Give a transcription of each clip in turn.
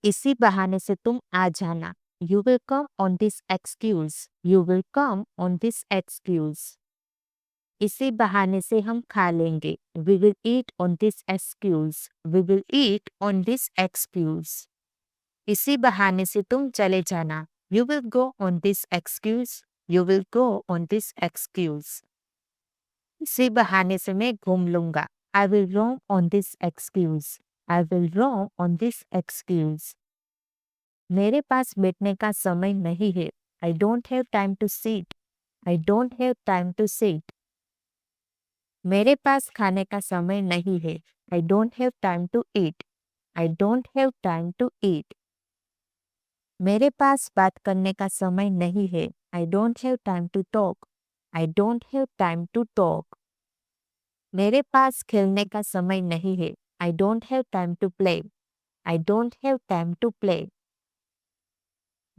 इसी बहाने से तुम आ जाना। You will come on this excuse. You will come on this excuse. इसी बहाने से हम खा लेंगे। We will eat on this excuse. We will eat on this excuse. इसी बहाने से तुम चले जाना। You will go on this excuse. You will go on this excuse. इसी बहाने से मैं घूम लूंगा। I will roam on this excuse. I will roam on this excuse. मेरे पास बैठने का समय नहीं है। I don't have time to sit. I don't have time to sit. मेरे पास खाने का समय नहीं है। I don't have time to eat. I don't have time to eat. मेरे पास बात करने का समय नहीं है। I don't have time to talk. I don't have time to talk. मेरे पास खेलने का समय नहीं है। I don't have time to play. I don't have time to play.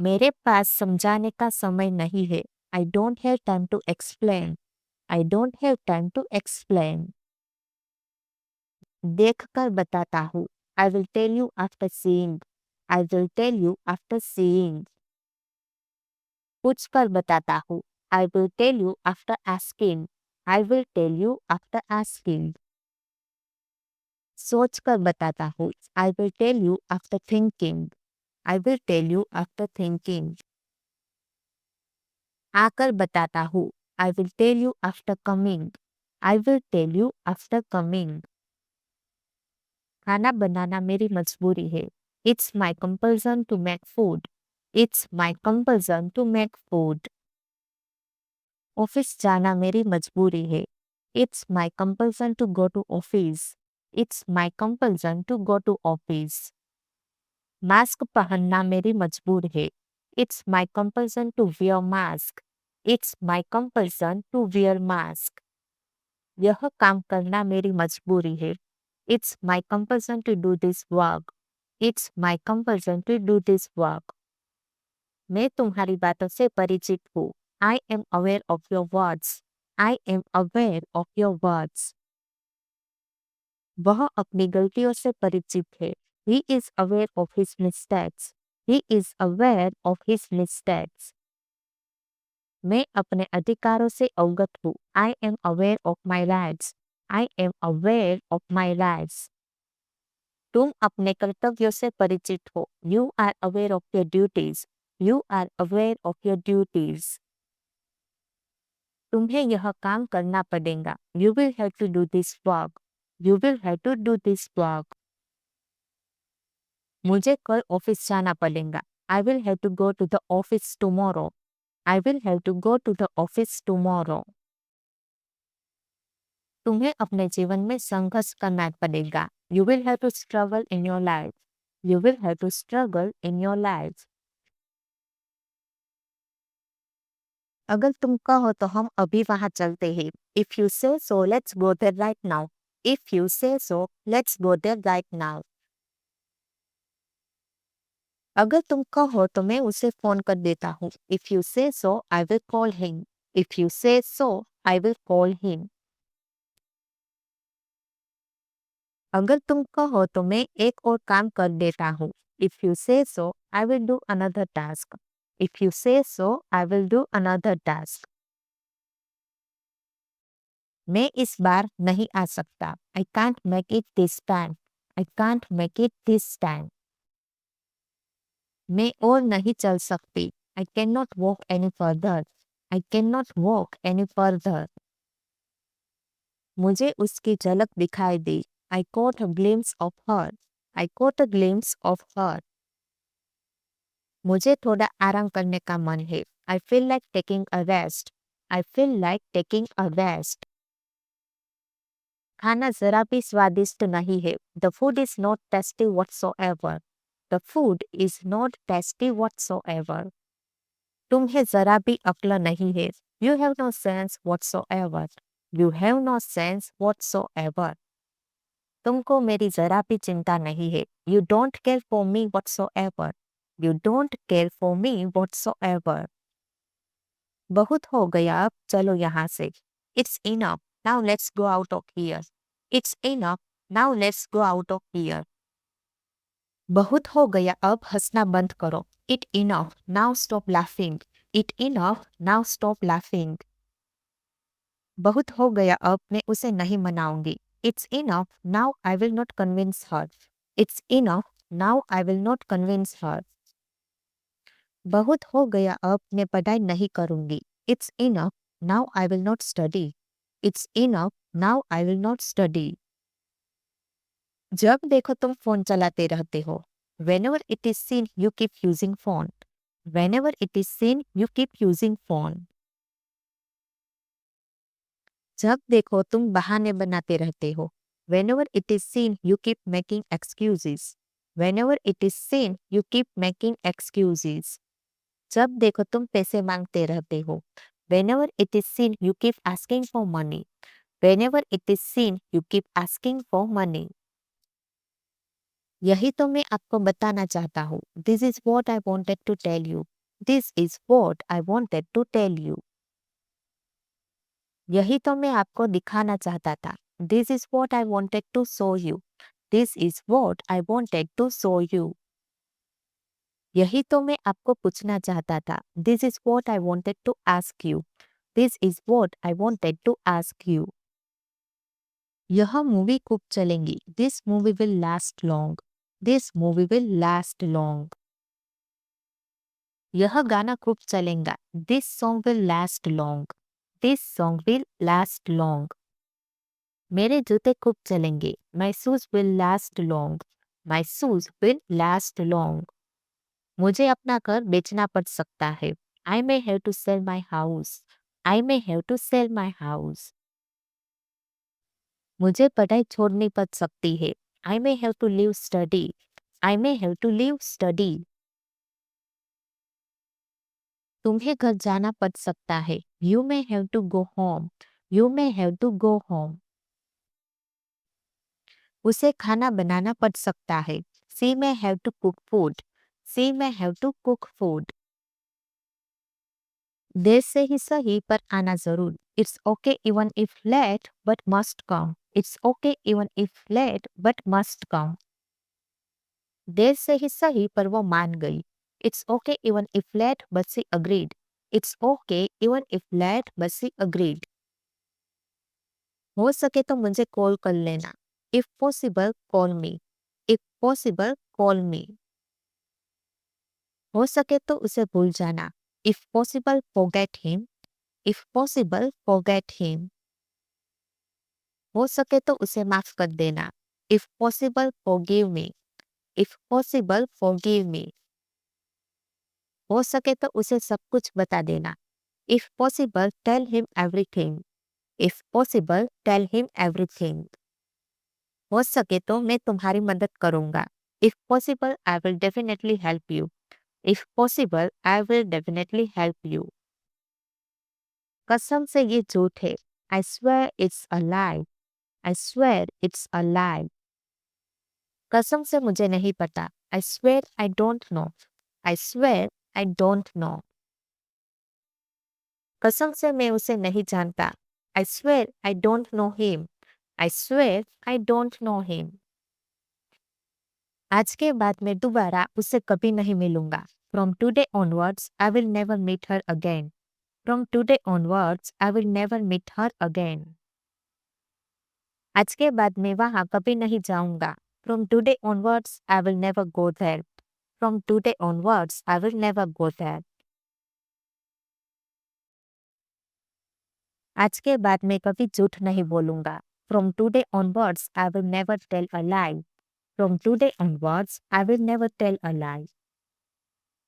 मेरे पास समझाने का समय नहीं है। I don't have time to explain. I don't have time to explain. देखकर बताता हूँ। I will tell you after seeing. I will tell you after seeing. पूछकर बताता हूँ। I will tell you after asking. I will tell you after asking. सोचकर बताता हूँ। I will tell you after thinking. I will tell you after thinking. आकर बताता हूँ। I will tell you after coming. I will tell you after coming. खाना बनाना मेरी मजबूरी है। It's my compulsion to make food. It's my compulsion to make food. Office जाना मेरी मजबूरी है। It's my compulsion to go to office. It's my compulsion to go to office. Mask पहनना मेरी मजबूर है। It's my compulsion to wear mask. It's my compulsion to wear mask. यह काम करना मेरी मजबूरी है। It's my compulsion to do this work. It's my compulsion to do this work. मैं तुम्हारी बातों से परिचित हूँ। I am aware of your words. I am aware of your words. वह अपनी गलतियों से परिचित है। He is aware of his mistakes. He is aware of his mistakes. मैं अपने अधिकारों से अवगत हूँ। I am aware of my rights. I am aware of my rights. तुम अपने कर्तव्यों से परिचित हो। You are aware of your duties. You are aware of your duties. तुम्हें यह काम करना पड़ेगा। You will have to do this work. You will have to do this work. मुझे कल ऑफिस जाना पड़ेगा। I will have to go to the office tomorrow. I will have to go to the office tomorrow. तुम्हें अपने जीवन में संघर्ष करना पड़ेगा। You will have to struggle in your life. You will have to struggle in your life. अगर तुम कहो तो हम अभी वहां चलते हैं। If you say so, let's go there right now. If you say so, let's go there right now. अगर तुम कहो तो मैं उसे फोन कर देता हूँ। If you say so, I will call him. If you say so, I will call him. अगर तुम कहो तो मैं एक और काम कर देता हूँ। If you say so, I will do another task. If you say so, I will do another task. मैं इस बार नहीं आ सकता। I can't make it this time. I can't make it this time. मैं और नहीं चल सकती। I cannot walk any further. I cannot walk any further. मुझे उसकी झलक दिखाई दी। I caught a glimpse of her. I caught a glimpse of her. मुझे थोड़ा आराम करने का मन है। I feel like taking a rest. I feel like taking a rest. खाना जरा भी स्वादिष्ट नहीं है। The food is not tasty whatsoever. The food is not tasty whatsoever. तुम्हें जरा भी अक्ल नहीं है। You have no sense whatsoever. You have no sense whatsoever. तुमको मेरी जरा भी चिंता नहीं है। You don't care for me whatsoever. You don't care for me whatsoever. बहुत हो गया, अब चलो यहाँ से। It's enough. Now let's go out of here. It's enough. Now let's go out of here. बहुत हो गया, अब हंसना बंद करो. It enough, now stop laughing. It enough, now stop laughing. बहुत हो गया, अब मैं उसे नहीं मनाऊंगी. It's enough, now I will not convince her. It's enough, now I will not convince her. बहुत हो गया, अब मैं पढ़ाई नहीं करूंगी. It's enough, now I will not study. It's enough, now I will not study. जब देखो तुम फोन चलाते रहते हो. Whenever it is seen, you keep using phone. Whenever it is seen, you keep using phone. जब देखो तुम बहाने बनाते रहते हो. Whenever it is seen, you keep making excuses. Whenever it is seen, you keep making excuses. जब देखो तुम पैसे मांगते रहते हो. Whenever it is seen, you keep asking for money. Whenever it is seen, you keep asking for money. यही तो मैं आपको बताना चाहता हूँ. This is what I wanted to tell you. This is what I wanted to tell you. यही तो मैं आपको दिखाना चाहता था. This is what I wanted to show you. This is what I wanted to show you. यही तो मैं आपको पूछना चाहता था. This is what I wanted to ask you. This is what I wanted to ask you. यह movie खूब चलेंगी. This movie will last long. This movie will last long. यह गाना खूब चलेगा. This song will last long. This song will last long. मेरे जूते खूब चलेंगे. My shoes will last long. My shoes will last long. मुझे अपना घर बेचना पड़ सकता है. I may have to sell my house. I may have to sell my house. मुझे पढ़ाई छोड़नी पड़ सकती है. I may have to leave study. I may have to leave study. तुम्हें घर जाना पड़ सकता है. You may have to go home. You may have to go home. उसे खाना बनाना पड़ सकता है. She may have to cook food. She may have to cook food. देर से ही सही पर आना जरूर. It's okay even if late but must come. It's okay even if late but must come. देर से ही सही पर वो मान गई. It's okay even if late but she agreed. It's okay even if late but she agreed. हो सके तो मुझे कॉल कर लेना. If possible, call me. If possible, call me. हो सके तो उसे भूल जाना. If possible, forget him. If possible, forget him. हो सके तो उसे माफ कर देना. If possible, forgive me. If possible, forgive me. हो सके तो उसे सब कुछ बता देना. If possible, tell him everything. If possible, tell him everything. हो सके तो मैं तुम्हारी मदद करूंगा. If possible, I will definitely help you. If possible, I will definitely help you. कसम से ये झूठ है. I swear it's a lie. I swear it's a lie. कसम से मुझे नहीं पता. I swear I don't know. I swear I don't know. कसम से मैं उसे नहीं जानता. I swear I don't know him. I swear I don't know him. आज के बाद मैं दोबारा उससे कभी नहीं मिलूंगा. From today onwards, I will never meet her again. From today onwards, I will never meet her again. आज के बाद मैं वहां कभी नहीं जाऊंगा. From today onwards, I will never go there. From today onwards, I will never go there. आज के बाद मैं कभी झूठ नहीं बोलूंगा. From today onwards, I will never tell a lie. From today onwards, I will never tell a lie.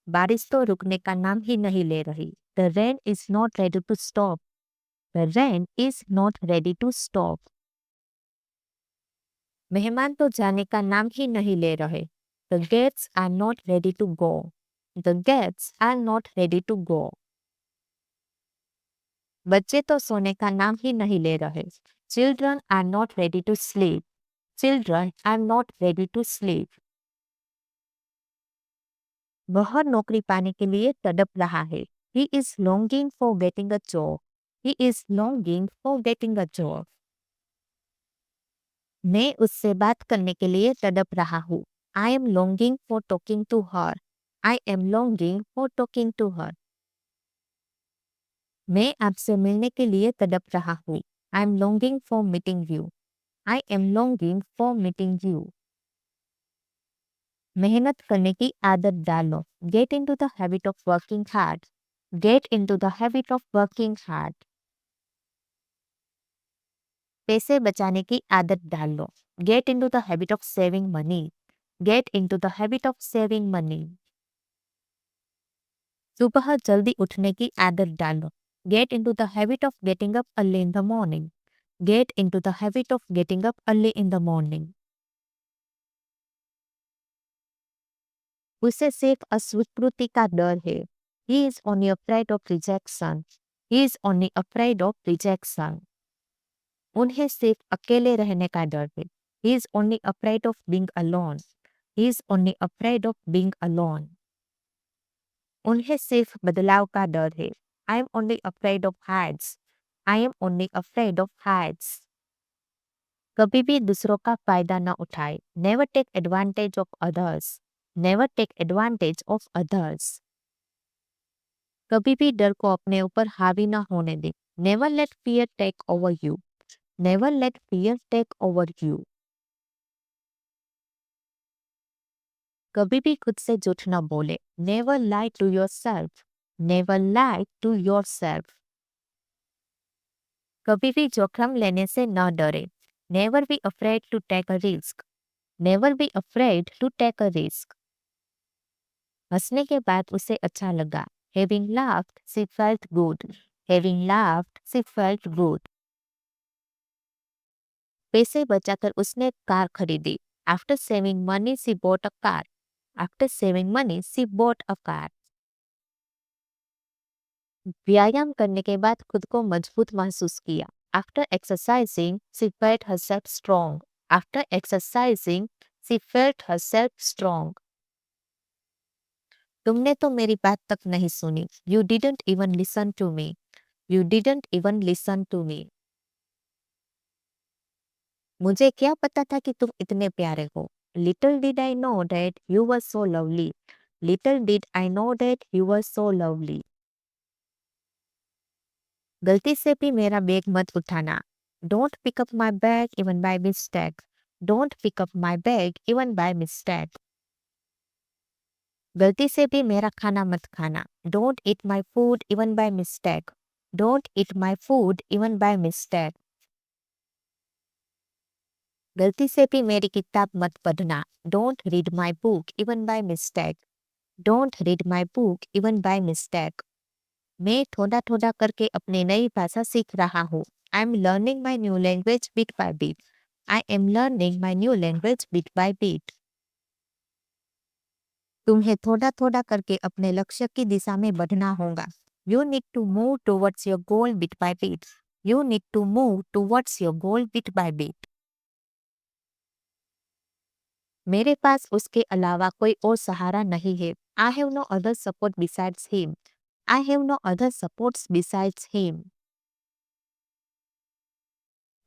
बारिश तो रुकने का नाम ही नहीं ले रही. The rain is not ready to stop. The rain is not ready to stop. मेहमान तो जाने का नाम ही नहीं ले रहे. The guests are not ready to go. The guests are not ready to go. बच्चे तो सोने का नाम ही नहीं ले रहे. Children are not ready to sleep. Children are not ready to sleep. वह नौकरी पाने के लिए तड़प रहा है. He is longing for getting a job. He is longing for getting a job. मैं उससे बात करने के लिए तड़प रहा हूँ. I am longing for talking to her. I am longing for talking to her. मैं आपसे मिलने के लिए तड़प रहा हूँ. I am longing for meeting you. I am longing for meeting you. मेहनत करने की आदत डालो. Get into the habit of working hard. Get into the habit of working hard. पैसे बचाने की आदत डाल लो. Get into the habit of saving money. Get into the habit of saving money. सुबह जल्दी उठने की आदत डालो. Get into the habit of getting up early in the morning. Get into the habit of getting up early in the morning. उसे सिर्फ अस्वीकृति का डर है. He is only afraid of rejection. He is only afraid of rejection. उन्हें सिर्फ अकेले रहने का डर है. He is only afraid of being alone. He is only afraid of being alone. उन्हें सिर्फ बदलाव का डर है. I am only afraid of heights. I am only afraid of heights. कभी भी दूसरों का फायदा न उठाए. Never take advantage of others. Never take advantage of others. कभी भी डर को अपने ऊपर हावी न होने दे. Never let fear take over you. Never let fear take over you. कभी भी खुद से झूठ न बोले. Never lie to yourself. Never lie to yourself. कभी भी जोखिम लेने से न डरे. Never be afraid to take a risk. Never be afraid to take a risk. हंसने के बाद उसे अच्छा लगा. Having laughed, she felt good. Having laughed, she felt good. पैसे बचाकर उसने कार खरीदी. After saving money, she bought a car. After saving money, she bought a car. व्यायाम करने के बाद खुद को मजबूत महसूस किया. After exercising, she felt herself strong. After exercising, she felt herself strong. तुमने तो मेरी बात तक नहीं सुनी. You didn't even listen to me. You didn't even listen to me. मुझे क्या पता था कि तुम इतने प्यारे हो. Little did I know that you were so lovely. Little did I know that you were so lovely. गलती से भी मेरा बैग मत उठाना. Don't pick up my bag even by mistake. Don't pick up my bag even by mistake. गलती से भी मेरा खाना मत खाना. Don't eat my food even by mistake. Don't eat my food even by mistake. गलती से भी मेरी किताब मत पढ़ना. Don't read my book even by mistake. Don't read my book even by mistake. मैं थोड़ा थोड़ा करके अपनी नई भाषा सीख रहा हूँ. I am learning my new language bit by bit. I am learning my new language bit by bit. तुम्हें थोड़ा थोड़ा करके अपने लक्ष्य की दिशा में बढ़ना होगा. You need to move towards your goal bit by bit. You need to move towards your goal bit by bit. मेरे पास उसके अलावा कोई और सहारा नहीं है. I have no other support besides him. I have no other supports besides him.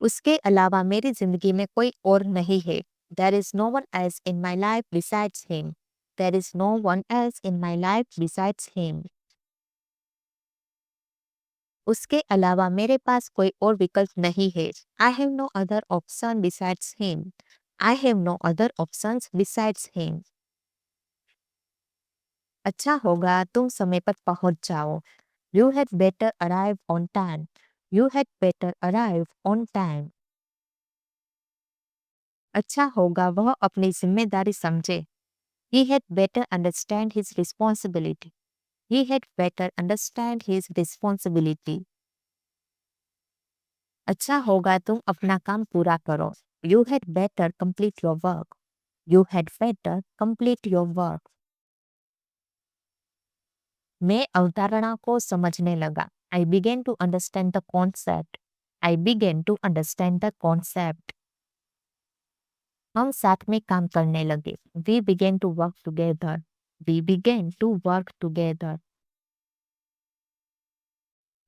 उसके अलावा मेरी जिंदगी में कोई और नहीं है. There is no one else in my life besides him. There is no one else in my life besides him. उसके अलावा मेरे पास कोई और विकल्प नहीं है. I have no other option besides him. I have no other options besides him. अच्छा होगा तुम समय पर पहुंच जाओ. You had better arrive on time. You had better arrive on time. अच्छा होगा वह अपनी जिम्मेदारी समझे. He had better understand his responsibility. He had better understand his responsibility. अच्छा होगा तुम अपना काम पूरा करो. You had better complete your work. You had better complete your work. मैं अवधारणा को समझने लगा. I began to understand the concept. I began to understand the concept. हम साथ में काम करने लगे. We began to work together. We began to work together.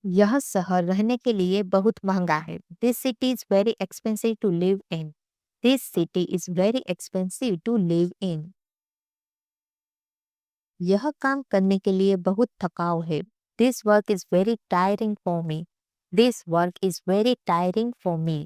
यह शहर रहने के लिए बहुत महंगा है. This city is very expensive to live in. This city is very expensive to live in. यह काम करने के लिए बहुत थकाऊ है. This work is very tiring for me. This work is very tiring for me.